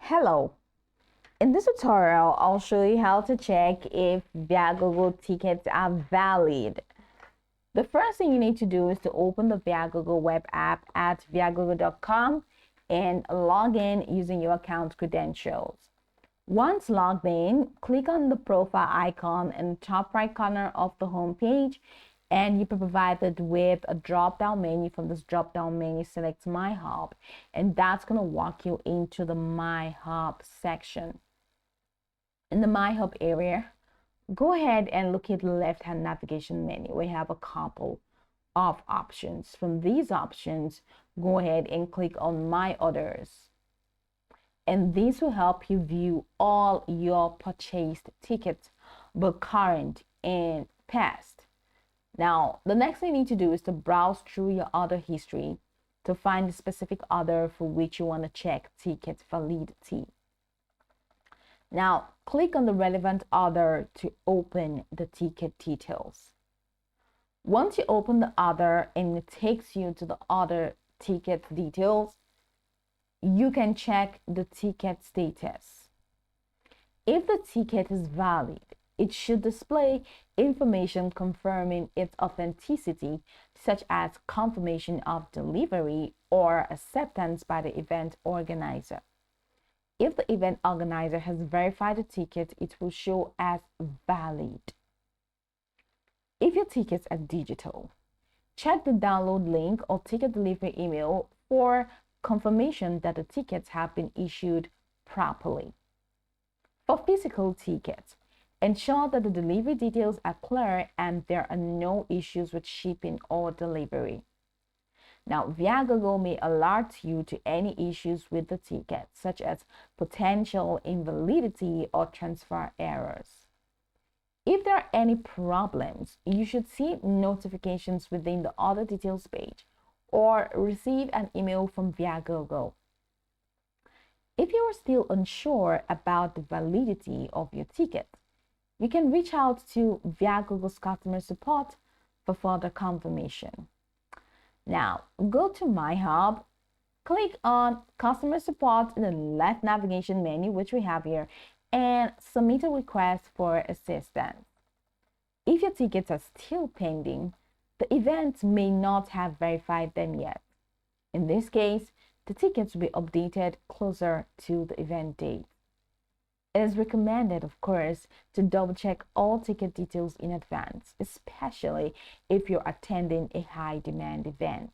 Hello. In this tutorial, I'll show you how to check if Viagogo tickets are valid. The first thing you need to do is to open the Viagogo web app at viagogo.com and log in using your account credentials. Once logged in, click on the profile icon in the top right corner of the home page, and you'll be provided with a drop-down menu. From this drop-down menu, select My Hub, and that's going to walk you into the My Hub section. In the My Hub area, go ahead and look at the left-hand navigation menu. We have a couple of options. From these options, go ahead and click on My Orders. And this will help you view all your purchased tickets, both current and past. Now, the next thing you need to do is to browse through your order history to find the specific order for which you want to check ticket validity. Now, click on the relevant order to open the ticket details. Once you open the order and it takes you to the order ticket details, you can check the ticket status. If the ticket is valid, it should display information confirming its authenticity, such as confirmation of delivery or acceptance by the event organizer. If the event organizer has verified the ticket, it will show as valid. If your tickets are digital, check the download link or ticket delivery email for confirmation that the tickets have been issued properly. For physical tickets, ensure that the delivery details are clear and there are no issues with shipping or delivery. Now, Viagogo may alert you to any issues with the ticket, such as potential invalidity or transfer errors. If there are any problems, you should see notifications within the order details page or receive an email from Viagogo. If you are still unsure about the validity of your ticket, you can reach out to Viagogo's customer support for further confirmation. Now, go to My Hub, click on Customer Support in the left navigation menu, which we have here, and submit a request for assistance. If your tickets are still pending, the event may not have verified them yet. In this case, the tickets will be updated closer to the event date. It is recommended, of course, to double-check all ticket details in advance, especially if you're attending a high-demand event.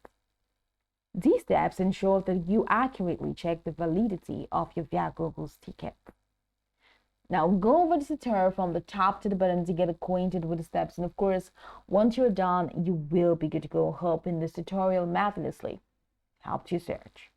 These steps ensure that you accurately check the validity of your Viagogo's ticket. Now, go over this tutorial from the top to the bottom to get acquainted with the steps. And of course, once you're done, you will be good to go. Hoping this tutorial marvelously helped you search.